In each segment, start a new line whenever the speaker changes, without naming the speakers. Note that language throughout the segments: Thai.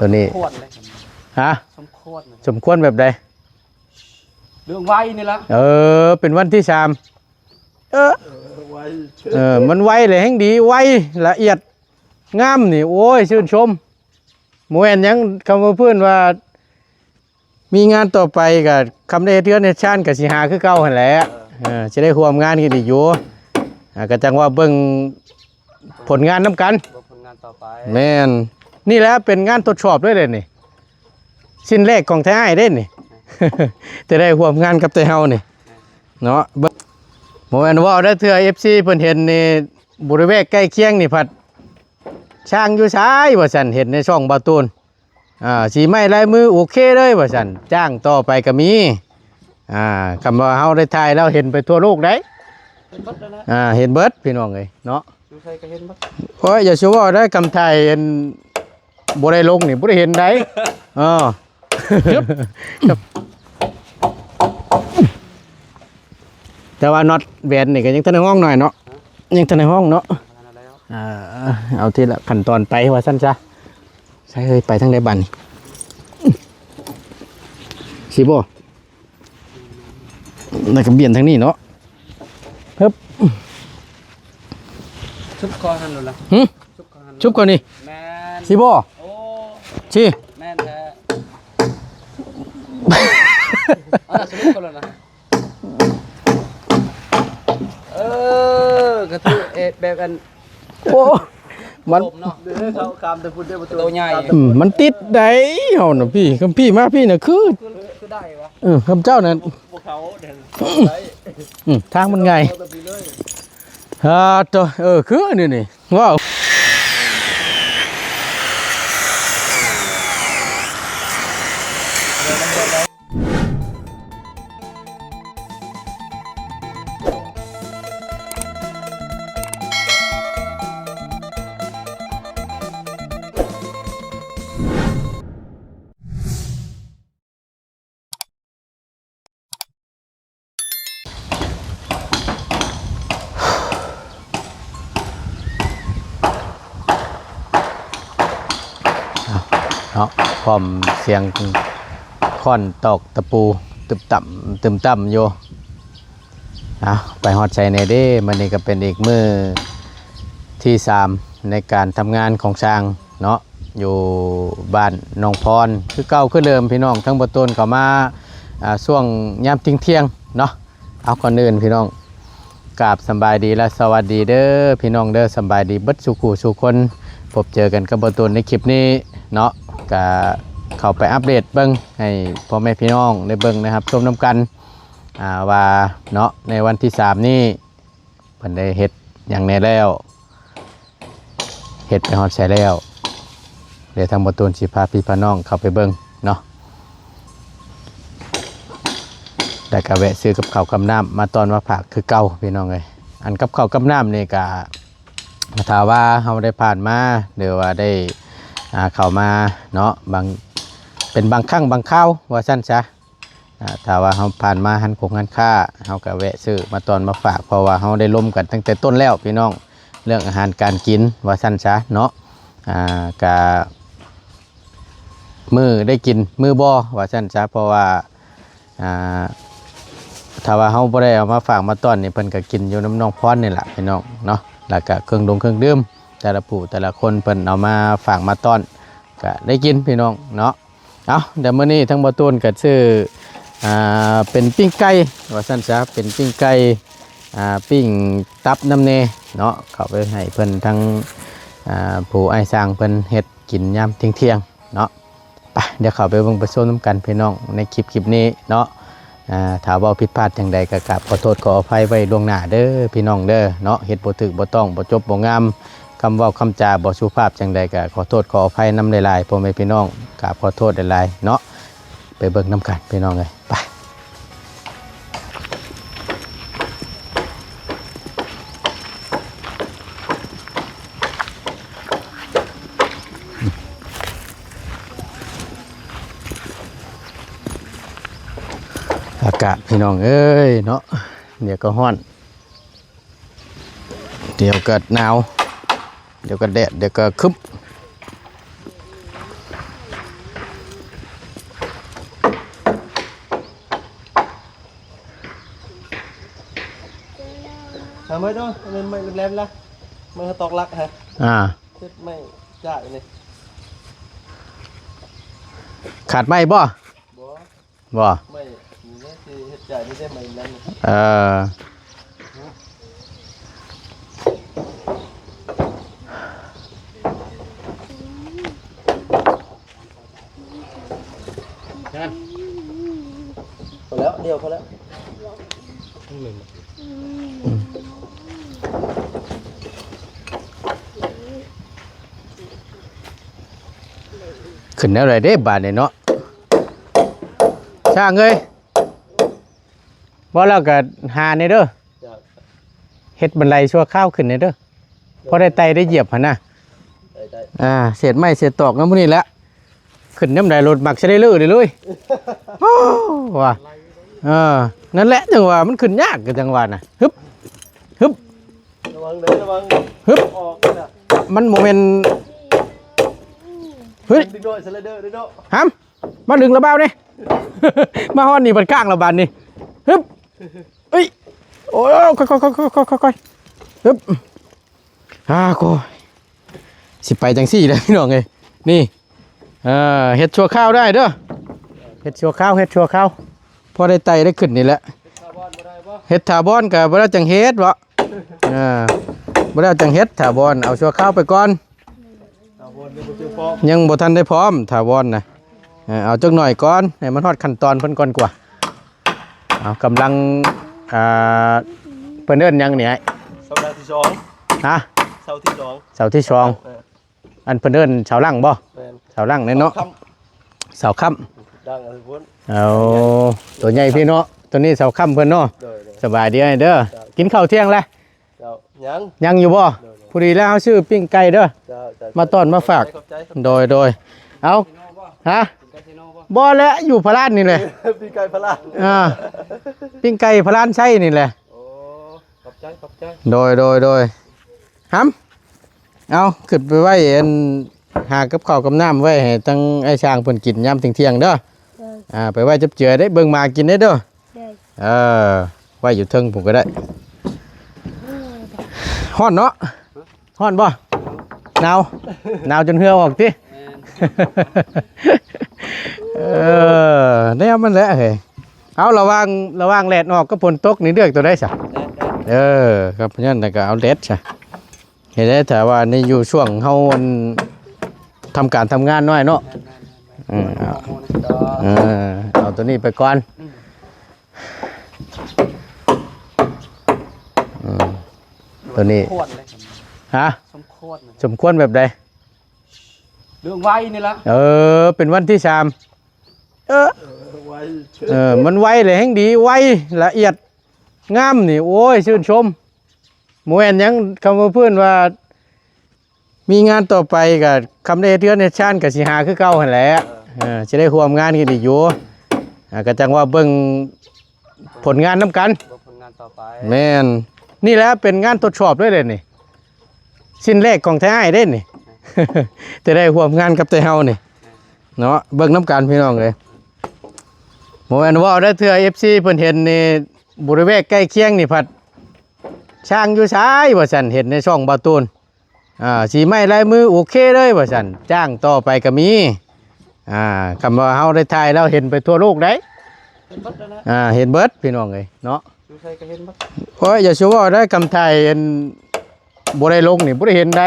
ตัวนี้ฮะสมควรแบบใด
เรื่องไว้นี่ละ
เป็นวันที่3มันไวเลยแห่งดีไวละเอียดงามนี่โอ้ยชื่นชมหมูแอนยังคำว่าเพื่อนว่ามีงานต่อไปกับคำได้เทือนในชาติกับสิหาคือเก่าหั่นแหละจะได้ร่วมงานกันอีกอยู่ก็จังว่าเบิ่งผลงานน้ำกัน
ผลงานต่อไป
แม่นนี่แหละเป็นงานทดสอบด้วยเลยนี่ชิ้นแรกของแท้ไอ้เด้นี่ จะได้ร่วมงานกับแต่เฮานี่เนาะหมูแอนว่าได้เทื่อ FC เพิ่นเห็นนี่บริเวณใกล้เคียงนี่ผัดช่างอยู่ซ้ายว่าซั่นเห็นในช่องบาตูนสีไม้ลายมือโอเคเลยว่าซั่นจ้างต่อไปก็มีคำว่าเฮาได้ถ่ายแล้วเห็นไปทั่วโลกได้เห็นเบิดพี่น้องเอ้ยเนาะโอ้ยอย่าชัวได้คำไทยบ่ได้ลงนี่บ่ได้เห็นได้แต่ว่าน็อตแหวนนี่ก็ยังทันในห้องหน่อยเนาะยังทันในห้องเนาะเอาทีละขั้นตอนไปว่าสั้นจ้ะใช่เฮ้ยไปทางใดบันสิบ่แล้วก็เบี่ยนทางนี้เนาะฮึบ
ชุบคอหันหรือล่ะ
ชุบก่อนนี่สิบ่สิ
แม่นแท้ชุบก่อนเลยนะกระตุ้แบบกัน
โอ้มัน
เขาคำแต่พูดได้ประตูใหญ่
มันติดได้เฮาน่ะพี่คำพี่มาพี่น่ะคือ
ได้วะ
คำเจ้านั่น
พวกเขาเดิน
ทางมันไงตัวคือนี่ว้าวพร้อมเสียงค่อนตอกตะปูตึมต่ำอยู่ไปฮอดใจในเด้มันนี่ก็เป็นอีกมือที่3ในการทำงานของช่างเนาะอยู่บ้านหนองพรคือเก่าคือเดิมพี่น้องทั้งบต้นเข้ามาช่วงยามเที่ยงเนาะเอาก่อนอื่นพี่น้องกราบสบายดีและสวัสดีเด้อพี่น้องเด้อสบายดีเบิดสุขสุขคนพบเจอกันกับบต้นในคลิปนี้เนาะก็เข้าไปอัปเดตเบิ้งให้พ่อแม่พี่น้องได้เบิ้งนะครับชมน้ำกันว่าเนาะในวันที่3นี้เพิ่นได้เฮ็ดอย่างแน่แล้วเฮ็ดไปฮอดใส่แล้วเดี๋ยวทางบตูนสิพาพี่พาน้องเข้าไปเบิ้งเนาะได้ก็แวะซื้อกับข้าวกับน้ำมาตอนว่าผักคือเก่าพี่น้องเลยอันกับข้าวกับน้ำนี่ก็ถ้าว่าเราได้ผ่านมาหรือว่าได้เข้ามาเนาะเป็นบางครั้งบางคราวว่าสั้นซะถ้าว่าเราผ่านมาหันคงหันค่าเราก็แวะซื้อมาตอนมาฝากเพราะว่าเราได้ล้มกันตั้งแต่ต้นแล้วพี่น้องเรื่องอาหารการกินว่าสั้นซะเนาะกะมือได้กินมือบ่ว่าสั้นซะเพราะว่าถ้าว่าเราบ่ได้เอามาฝากมาต้อนนี่เพิ่นก็กินอยู่น้ำน้องพรนี่แหละพี่น้องเนาะแล้วก็เครื่องดื่มแต่ละผู้แต่ละคนเพิ่นเอามาฝากมาต้อนก็ได้กินพี่น้องเนาะเดี๋ยวมื้อนี้ทั้งบ่ตูนก็ซื้อเป็นปิ้งไก่ว่าซั่นซะเป็นปิ้งไก่ปิ้งตับน้ำเนเนาะเข้าไปให้เพิ่นทั้งผู้อ้ายสร้างเพิ่นเฮ็ดกินยามเที่ยงเนาะไปเดี๋ยวเข้าไปเบิ่งไปชมนำกันพี่น้องในคลิปนี้เนาะถ้าเว้าผิดพลาดจังใดก็กราบขอโทษขออภัยไว้ล่วงหน้าเด้อพี่น้องเด้อเนาะเฮ็ดบ่ถูกบ่ต้องบ่จบบ่งามคำเว้าคำจาบ่สุภาพจังใดก็ขอโทษขออภัยนำหลายๆพ่อแม่พี่น้องกราบขอโทษหลายๆเนาะไปเบิ่งนำกันพี่น้องเอ้ยไปอากาศพี่น้องเอ้ยเนาะเดี๋ยวก็ร้อนเดี๋ยวก็หนาวเดี๋ยวก็แดดเดี๋ยวก็คึบ
ทำไมด้วยมันไม่แรงละมันตอกลักฮะ เฮ็ดไม่จ่ายเลย
ขาดไหมบ่
บ่
บ่
ไม่มีเนี่ยคือเฮ็ดจ่ายไม่ได้ไม่นั้น พอแล้วเดียวพอแล้ว
ขึ้นแล้วไรเด้บาดนี่เนาะช่างเอ้ยบ่แล้วก็หานี่เด้อ
จาก
เฮ็ดบันไดชั่วข้าวขึ้นนี่เด้อพอได้ไตได้เหยียบหั่นน่ะ
ได้
เศษไม้เศษตอกนำมื้อนี้แหละขึ้นยามใดรถมักสิได้ลื้อเลยโอ้ว่านั่นแหละจังว่ามันขึ้นยากก็จังว่าน่ะฮึบ
ระวังเด้อระวัง
ฮึบ
ออกนี่น่ะ
มันโมเมนต์เฮ้ย
ดึงด้วยสไลเดอร์ด้วยเนาะ
ฮัมมาดึงระเบ้านี่ มาฮอดนี่บัดข้างระบาดนี่ฮึบเอ้ยโอ้ยค่อยฮึบโกยสิไปจังซี่เลยพี่น้องเอ้ยนี่เฮ็ดชั่วข้าวได้เด้อเฮ็ดชั่วข้าวพอได้ไตได้ขึ้นนี่แหละ
คาร์บอนบ่ได้บ่
เฮ็ดถาบอนก็บ่ได้จังเฮ็ดบ่บ่ได้จังเฮ็ดถาบอนเอาชั่วข้าวไปก่อน
คาร์บอนเป็นตัวฟอม
ยังบ่ทันได้พร้อมถาวรนะเอาจักหน่อยก่อนให้มันฮอดขั้นตอนเพิ่นก่อนกว่าเอากำลังเพิ่นเอิ้นหยังนี่ไอ้
สัปดาห์ที่2
ฮะ
เสาร์ที่2
เสาร์ที่สองอันเพิ่นเอิ้นเสาหลังบ่
แม่น
เสาหลังเนาะ
ค่
เสาค่ำ
ำดังอะไรพุ่น
เอาตัวใหญ่พี่เนาะตัวนี้เสาค่ำเพิ่นเนาะ
เด้อ
สบายดีเด้อกินข้าวเที่ยงแล้ว
เจ้ายัง
ยังอยู่บ่พอดีแล้วเฮาซื้อปิ้งไก่เด้อ
เจ้า
มาต้อนมาฝาก
ขอบใจ
โดยเอาฮะบ่แล้วอยู่พระลานนี่แหละ
พี่ไก่พลาด
ปิ้งไก่พระลานใช่นี่แหละ
โอ้ขอบใจ
โดยฮัมเอาขึ้นไปไว้หากับข้าวกับน้ำไว้ให้ตั้งไอ้ช้างเพิ่นกินยามเที่ยงๆเด้อไปไว้จับเจือได้เบิ่งมากินได้เด้อไว้อยู่เทิงผมก็ได้ฮ้อนเนาะฮ้อนบ่หนาวจนเหือออกติเนี่ยมันแหละเฮ้ยเอาระวังแดดออกก็ฝนตกนี่เลือกตัวได้ซะครับเพราะฉะนั้นก็เอาแดดซะเห็นได้แต่ว่านี่อยู่ช่วงเฮาทำการทำงานน้อยเนาะเอาตัวนี้ไปก่อนตัวนี้ฮะสมควรแบบใด
เรื่องไว้นี่ละ
เป็นวันที่3
ไว้
มันไวเลยแห่งดีไวละเอียดงามนี่โอ้ยชื่นชมหมู่แอนยังคำว่าเพื่อนว่ามีงานต่อไปกับคำได้เทือนในชาติกับสิหาคือเก่าหั่นแหละจะได้ร่วมงานกันอีกอยู่ก็จังว่าเบิ่งผลงานนำกัน
ผลงานต่อไป
แม่นนี่แหละเป็นงานทดสอบด้วยเลยนี่สิ้นแรกของแท้ไอ้เด้นี่ จะได้ร่วมงานกับแต่เฮานี่เนาะเบิ่งน้ำกันพี่น้องเลยโมแมนว่าได้เถื่อ FC เพิ่นเห็นในบริเวณใกล้เคียงนี่ผัดช่างอยู่ซ้ายว่าซั่นเห็นในช่องบาตูนสีไม้ลายมือโอเคเลยว่าซั่นจ้างต่อไปก็มีคำว่าเฮาได้ถ่ายแล้วเห็นไปทั่วโลกได้
เป็นบัดแล้วนะ
เห็นเบิดพี่น้องเลยเนาะ
ดูใครก็เห็นบัด
โอ้ยอย่าชัวได้คำไทยบ่ได้ลงนี่บ่ได้เห็นได้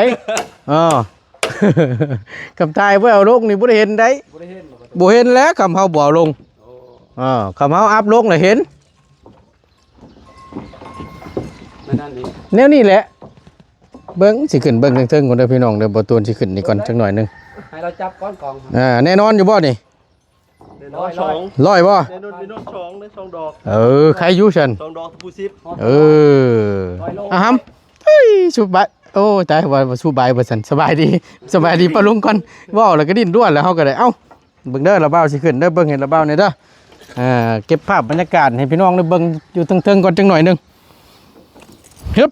คำไทยบ่เอาลงนี่บ่ได้เห็นได้
บ่ได้เห็นหรอก
บ่เห็นแล้วคำเฮาบ่เอาลง
โอ้
คำเฮาอัพลงน่ะเห็น
นั่นนี่
แนวนี้แหละเบิ่งสิขึ้นเบิ่งเทิงๆก่อนเด้อพี่น้องเด้อบ่ตูนสิขึ้นนี่ก่อนจักหน่อยหนึง
ให้เราจับก้อนกองครับ
แน่นอนอยู่บ่นี่
ร้อยสอง
ร้อยบ่
ในนู่นมีนู่นสองใน2 ดอก
ใครอยู่ซั่น
2 ดอกปูซิป
ฮัมเฮ้ยสุบายโอ้ตายว่าสุบายบ่ซั่นสบายดีปะลุงก่อนเว้าแล้วก็ดิ้นด้วนแล้วเฮาก็ได้เอ้าเบิ่งเด้อระเบ้าสิขึ้นเด้อเบิ่งเห็นระเบ้านี่เด้อเก็บภาพบรรยากาศให้พี่น้องได้เบิ่งอยู่เทิงๆก่อนจังหน่อยหนึงฮึบ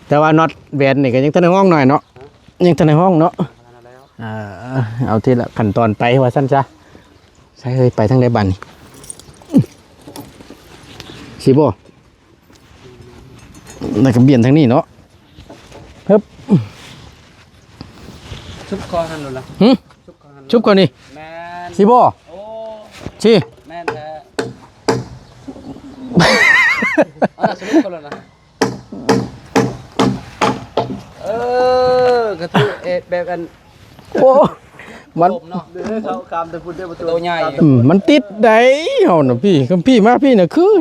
แต่ว่าน็อตแหวนนี่ก็ยังทันในห้องหน่อยเนาะยังทันในห้องเนาะเอาทีละขั้นตอนไปว่าซั่นจ้ะใช่เฮ้ยไปทางใดบัดนี่ สิบ่แล้วก็เบี่ยนทางนี้เนาะฮึบ
ชุบคอหันหล่นละ
หึ
ชุบคอหัน
ชุบก่อนนี่
แม่น
สิบ่
โอ้
สิ
แม่นแท้เอาล่ะสรุปก่อนเลยนะกระทู้แบบอัน
โอ้มัน
ผมเนาะเดี๋ยวเขาคามแต่พูดได้ประตูใหญ่
มันติดได้เฮาน่ะพี่คำพี่มาพี่น่ะคือ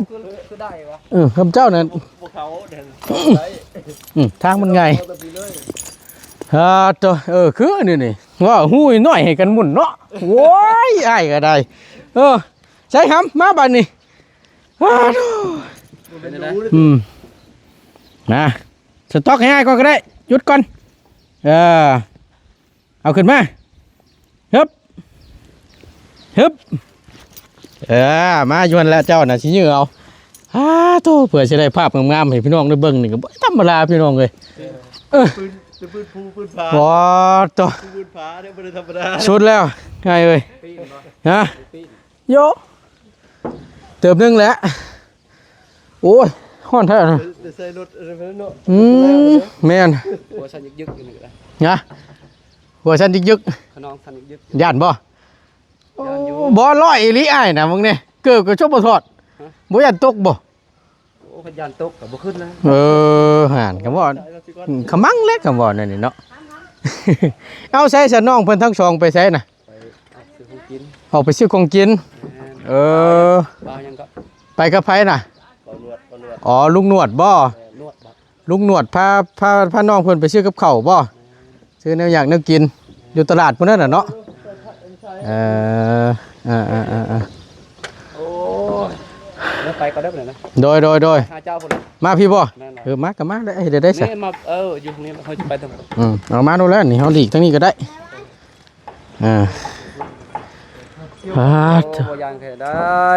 คือได้วะ
คำเจ้าน่ะ
พวกเขาเดินได้
ทางมันไง
เอาแต่ปีเลย
ตัวคือนี่ว่าหูยน้อยให้กันหมุนเนาะโว้ยอ้ายก็ได้ใช่ครับมาบัดนี้ว้าว
เป็นไง
นะสต็อกให้อ้ายก่อนก็ได้หยุดก่อนเอาขึ้นมาฮึบมาชวนแล้วเจ้าน่ะสิยื้อเอาโตเผื่อสิได้ภาพงามๆให้พี่น้องได้เบิ่งนี่ก็บ่ธรรมดาพี่น้องเอ้ย
ปืนพูปืนผา
บ่ตัว
ปืนผาเนี่ยไม่ได้ธรรมดา
ชุดแล้วไงเอ้ย
ปีนบ่
ฮะ
ปีน
โยเติมนึงแล้วโอ้ยห้อนแท้นะ
ใส่รถอะไรเนาะ
แม่น
หัวฉันยึกๆอยู่นี่ก็ได้
นะหัวฉันยึก
ขนองฉันยึก
ๆย่านบ่บ่ร้อยอีหลีอ้ายนะมึงเนี่ยเกิดก็ชบบ่ทอดบ่ย่านตกบ่
โอ้ขยันตกกับบ่ขึ้นนะ
ห่านคำว่าขมังเล็กคำว่านั่นนี่เนาะ เอาใส่สะน้องเพิ่นทั้งสองไปใส่น่ะ
ไปซื้อของกิน
ออกไปซื้อของกิน
เบายังก็
ไปกับไผน่ะ
เบาลวด
อ๋อลุงหนวดบ่
นวดบัก
ลุงหนวดพาน้องเพิ่นไปซื้อกับข้าวบ่ซื้อแนวอยากแนวกินอยู่ตลาดพุ่นนั่นน่ะเนาะเออ
โอ้แล้วไปก็ได้ไปไหนนะ
โดย
หาเจ้าพุ่น
มาพี่บ่
แม่น
มาก็มาได้เดี๋ยวได้ซะ
นี่มาอยู่ตรงนี้เขาจะไปทางไหน
เอามาดูแล้วนี่เฮาหลีกทางนี้ก็ได้
โอ้บ่ยังแค่ได้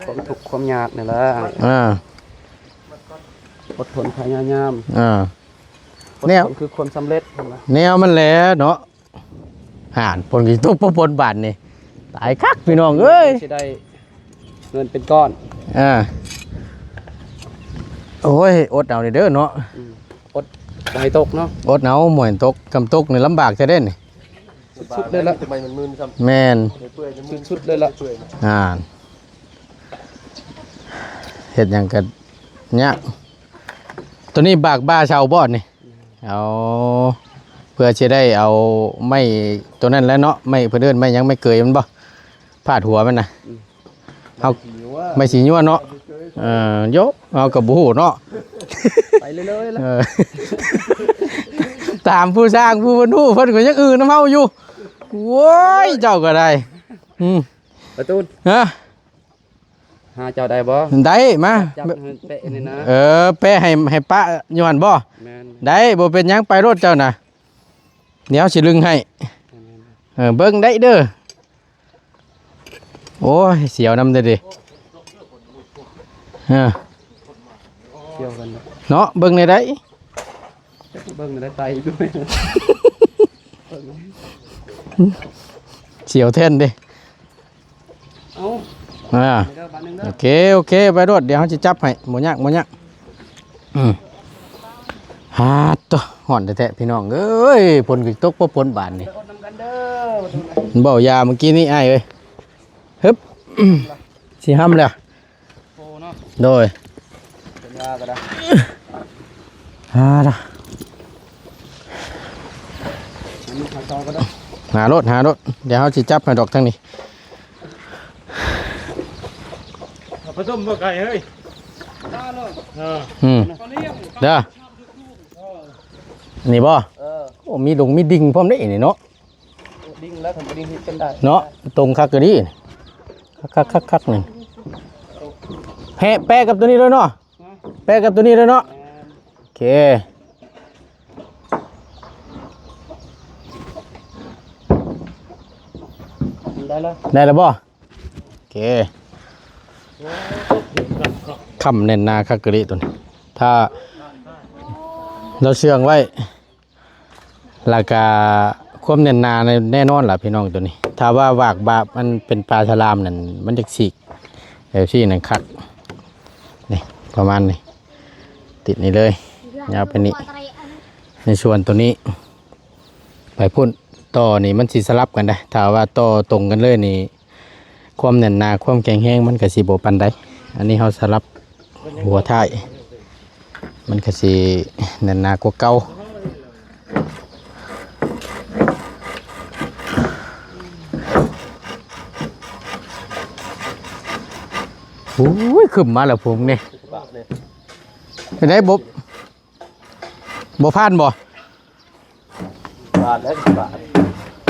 ความทุกข์ความยากนี่แหละ อดทนพยายามอด
แนว
ทนคือความสำเร็จเห็นไหม
แนวมันแหละเนาะห่านปนกี่ตุ๊บปนบาทนี่ตายคักพี่น้องเอ้ย
จะได้เงินเป็นก้อน
โอ้ยอดเอาเด้อเนาะ
อดบ่ให้ตกเนาะ
อดเอาหมวนตกกำตกนี่ลำบากจะเด่นนี่
สุดๆเลยละ
ทำไมมันมึนซ้
แม่น
ำเปื่อยจะมึน
สุดๆเลยละ
เปื่อย
เฮ็ดหยังกันยากตัวนี้บากบ้าชาวบอดนี่เอาเพื่อจะได้เอาไม้ตัวนั้นแล้วเนาะไม่เพื่อเดินไม่ยังไม่เกยมันบ่พาดหัวมันน่ะเอาไม่สีนัวเนาะยกเอากับบูเนาะ
ไปเรื่อยๆละ
ตามผู้สร้างผู้บรรทุเพิ่นก็ยังอื่นน้ำเฮาอยู่โว้ยเจ้าก็ได้
ประตูน
ฮะ
หาเจ้าได้บ่
ได้มา
จับเงินเป๊ะนี่นะ
แปะให้ป้าอยู่หั่นบ่
แม่น
ได้บ่เป็นหยังไปรถเจ้าน่ะเดี๋ยวสิลึงให้เบิ่งได้เด้อโอ้ยเสียวนำเด้อดิ
เที่ยวกัน
เนาะเบิ่งได้
เบิ่งได้ไตด้วย
เสียวแท่นเด้
เอ้า
อ่า
เด้อบ้านนึงเด้
โอเคไปรถเดี๋ยวเขาจะจับให้หมยากฮาตัวห่อนแท้ๆพี่น้องเอ้ยผลกึกตกบ่ผลบานนี่
อดนำกันเด้อ
เบายาเมื่อกี้นี่อ้ายเอ้ยฮึบ สิห้ำแล้ว
โอ้เนาะ
โดย
เป็นยาก็ได้
ล่ะ
อันนี้หาเจ้าก็ได้
หารถเดี๋ยวเขาจะจับให้ดอกทั้งนี้
ผสมบ่ไก่เฮ้ย
ได้เลย ตอนนี้ยัง
เด้อนี่บ่โอ้มีดงมีดิ่งพร้อมได้นี่เนาะ
ดิ้งแล้วทำดิ้งที่เป็นได้
เนาะตรงคักก็ดีคักนี่แปะกับตัวนี้ด้วยเนาะแปะกับตัวนี้ด้วยเนาะโอเค
ได้แล้ว
ได้แล้วบ่โอเคคำเน้นหนาคักกะริตัวนี้ถ้าเราเชื่องไว้แล้วก็ความเน้นหนาแน่นอนล่ะพี่น้องตัวนี้ ถ้าว่าวากบาปมันเป็นปลาฉลามนั่นมันจะฉีกเดี๋ยวที่นั่นคัก นี่ประมาณนี้ติดนี่เลยยาวไปนี่ในส่วนตัวนี้ไปพุ่นต่อนี่มันสิสลับกันได้ถ้าว่าต่อตรงกันเลยนี่ความแน่นหนาความแข็งแรงมันก็สิบ่ปานใดอันนี้เฮาสลับหัวท้ายมันก็สิแน่นหนากว่าเก่าโอ้ยขึ้นมาแล้วผมนี่เป็นไงบ่พลาดบ่
บาทแล้วบาท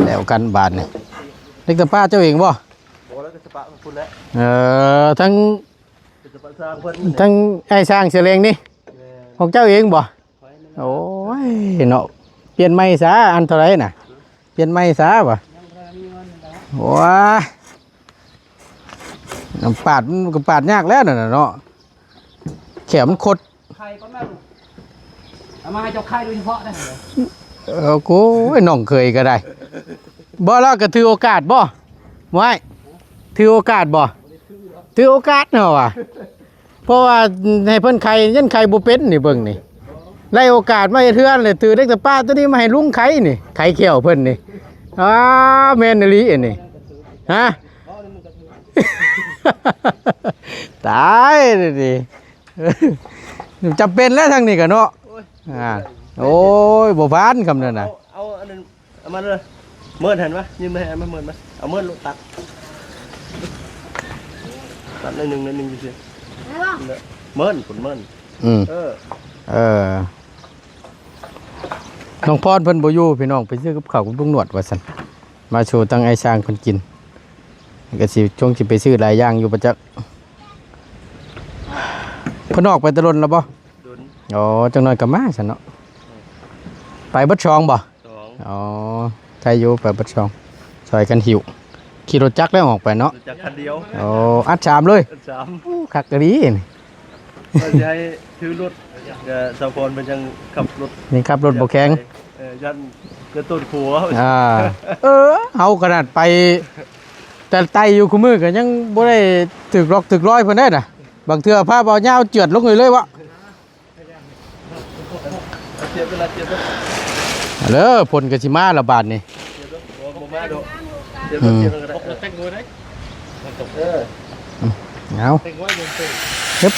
แล้วกันบาทนี่เล็กตะป้าเจ้าเองบ่
โอ้แล้วก็สปะคุณแล้ว
ทั้ง
สปะสร้างเพิ่น
ทั้งไอ้สร้างเสลงนี่ของเจ้าเองบ่โอ้ยเนาะเปลี่ยนไม้ซะอันเท่าไหร่น่ะเปลี่ยนไม้ซะบ่ว้าน้ำปาดมันก็ปาดยากแล้วน่ะเนาะแขมมันคด
ไข่ก็แม่ลูกเอามาให้เจ้าไข่โดยเฉพาะได้เลย
กูไอ้น้องเคยก็ได้บ่แล้วก็ถือโอกาสบ่ไม่ถือโอกาสบ่ถือโอกาสเนาะว่ะเพราะว่าให้เพิ่นไข่ยันไข่บ่เป็นนี่เบิ่งนี่ไล่โอกาสมาให้เทือนเลยถือเด็กแต่ป้าตัวนี้มาให้ลุงไข่นี่ไข่เขียวเพิ่นนี่แม่นอีหลีอันนี้ฮะ ตายเลยดิจำเป็นแล้วทางนี้กันเนาะโอ้ยบ่พานคำนั้นน่ะ
เอาอันนึงเอามาเลยเมื่อเห็นปะยืมมาให้มาเมื่อมาเอาเมื่อลูกตัดในหนึ่งอยู่สิเมื่อผลเมื่อ
เออน้องพรเพิ่นบ่อยู่พี่น้องไปซื้อกับข้าวกับลุงหนวดว่าซั่นมาโชว์ตั้งไอ้ช้างเพิ่นกินก็สิช่วงสิไปซื้อหลายอย่างอยู่ประจักเพิ่นออกไปตะลนแล้วบ่อ๋อจังน้อยก็มาซั่นเนาะไปเบิดช่องบ่อ๋อใช่อยู่ไปเบิดช่องซอยกันหิวขี่รถจักรแล้วออกไปเนาะ
จากคันเดียว
อ๋ออัดชามเลย
สาม
คักกะดีนี่
เราจะให้ถือรถสาวพรเป็นยังขับรถ
นี่ครับรถบ่แข็ง
ยันกระตุ้นขัว
เฮาขนาดไปแต่ไตอยู่คุมือก็ยังบ่ได้ถึกล็อกถึกร้อยเพิ่นได้น่ะบางเทื่อพาเบาเหย้าเจือดลงเลยวะ
เจ็บเวลาเจ็บ
เด้อผลก็สิมาละบาดนี่
บ่มาดอกเจ็บเจ็บก็ได้แต่งมือได้
เอา
แต่งไว้บนตู้
ฮึบ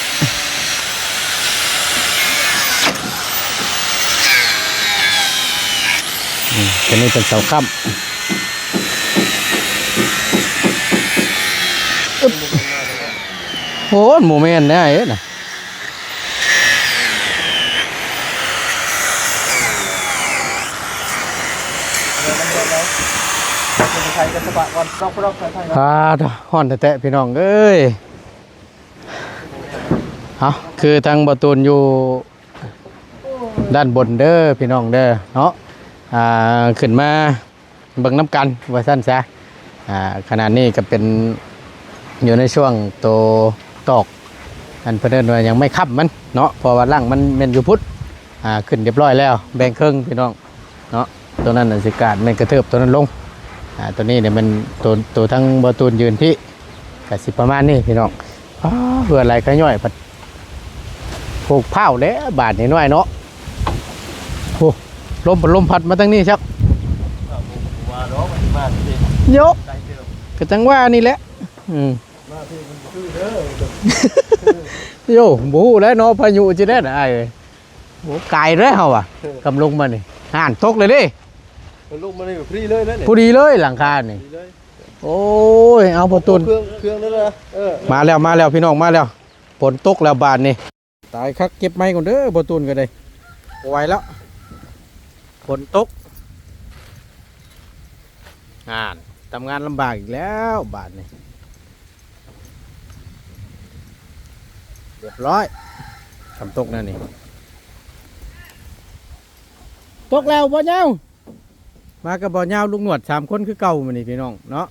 ตัวนี้เป็นเสาค้ำโอ้โมเมนต์ได้เอ้น่ะ
ใครกันสบะก่อนรอบใคร
ฮ้อนแตะพี่น้องเอ้ยเอาคือทางประตูนอยู่ด้านบนเด้อพี่น้องเด้อเนาะขึ้นมาเบิ่งน้ำกันว่าสั้นซะขนาดนี้ก็เป็นอยู่ในช่วงโตตอกอันเพิ่นว่ายังไม่คับมันเนาะเพราะว่าร่างมันเป็นอยู่พุทธขึ้นเรียบร้อยแล้วแบ่งครึ่งพี่น้องเนาะตัวนั้นน่ะสิกาดมันกระเทิบตัวนั้นลงตัวนี้เนี่ยมันตัวทั้งบอตูนยืนที่กับสิประมาณนี้พี่น้องเพื่ออะไรก็ย่อยผัดผูกเผาเด้บาทนิดหน่อยเนาะโอ้ลมพัดมาตั้งนี้ครับ
ว่าร้องมาสิ
ยกก็จังว่านี่แหละ
มาพี่มันคือเด้อ
โย่บูแล้วเนาะพายุจะได้ไอ้โอ้ไก่เลยเฮาอ่ะกำลงมานี่ห่านตกเลยดิ
ลูกมันนี่ฟรีเลยนะเนี่ย
พอดีเลยหลังคานี่โอ้ยเอาประตู
เครื่องนั่นนะ
มาแล้วพี่น้องมาแล้วฝนตกแล้วบานนี่ตายคักเก็บไม้ก่อนเด้อประตูกันเลยไหวแล้วฝนตกทำงานลำบากอีกแล้วบาทนี่เรียบร้อยทำตกนั่นนี่ตกแล้วบ่เจ้ามากับบ่อยาวลูกหนวด3 คนคือเก่ามันนี่พี่น้องเนาะ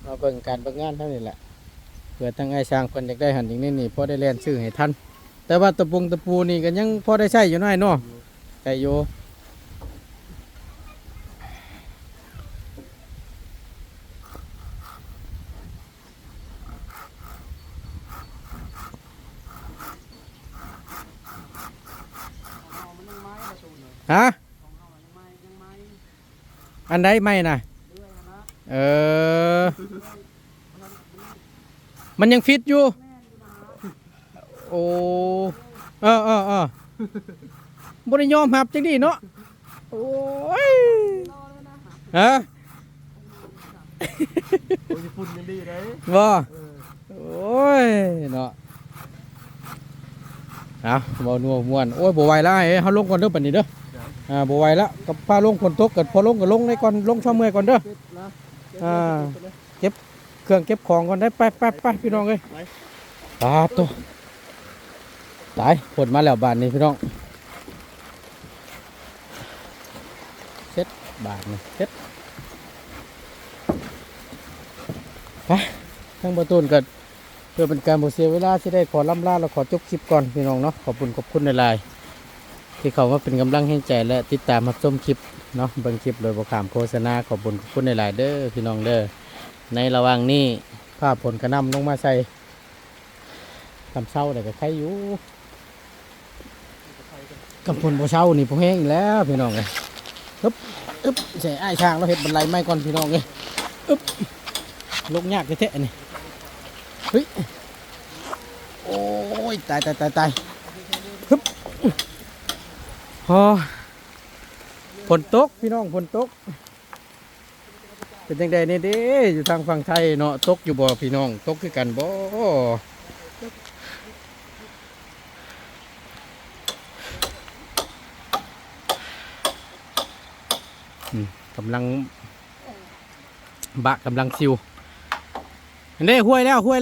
เราเบิ่งการเบิ่งงานเท่านี้แหละเพื่อตั้งไอ้ช้างเพิ่นอยากได้หันอย่างนี้นี่พอได้แล่นซื้อให้ทันแต่ว่าตะปูนี่ก็ยังพอได้ใช้อยู่น้อยเนาะใช้อยู่ ฮะอันใดไม่น่ะเออมันยังฟิตอยู่โอ้บ่ได้ยอมหับจังดีเนาะโอ้ยฮะ
โอ้ยฝุ่นยังดีเลย
บ่โอ้ยเนาะเอาบ่นัวม่วนโอ้ยบ่ไหวแล้วเอ้ยเฮาลงก่อนเด้อบัดนี้เด้อบ่ไหวแล้วกับพาลงฝนตกก็พอลงก็ลงได้ก่อนลงช่อเมื่อยก่อนเด้อเก็บเครื่องเก็บของก่อนได้ไปพี่น้องเอ้ยตาตัวตายฝนมาแล้วบ้านนี้พี่น้องเซ็ตบาทนี่เซ็ตไปทั้งประตูนกันเพื่อเป็นการบ่เสียเวลาที่ได้ขอล่ำลาและขอจบคลิปก่อนพี่น้องเนาะขอบคุณในไลน์ที่เขามาเป็นกำลังให้ใจและติดตามรับชมคลิปเนาะเบิ่งคลิปโดยบ่ขามโฆษณาขอบคุณในไลน์เด้อพี่น้องเด้อในระหว่างนี้ภาพผลกระนำลงมาใส่กำเศร้าแต่ก็ใครอยู่กำผลบ่เศร้านี่ผมแห้งอีกแล้วพี่น้องเลยอึ๊บใส่ไอ้ายช่างเราเห็ดบันไดไม้ก่อนพี่น้องเลยอึ๊บลงยากแท้ๆนี่เฮ้ยโอ้ยตายฮึบพอฝนตกพี่น้องฝนตกเป็นจังใดเนี่ยเด้อยู่ทางฝั่งไทยเนาะตกอยู่บ่พี่น้องตกคือกันบ่กำลังกำลังซิวอันนี้ห้วยแล้วห้ว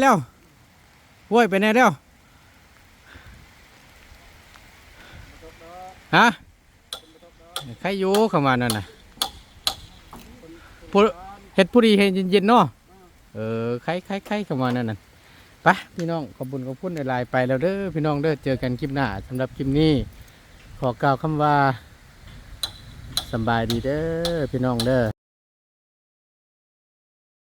ยไปไหนแล้วฮะใครอยู่เข้ามานั่นน่ะเฮ็ดผู้ดีเฮ็ดเย็นๆเนาะใครเข้ามานั่นน่ะไปพี่น้องขอบคุณในไลน์ไปแล้วเด้อพี่น้องเด้อเจอกันคลิปหน้าสำหรับคลิปนี้ขอกล่าวคำว่าสบายดีเด้อพี่น้องเด้อ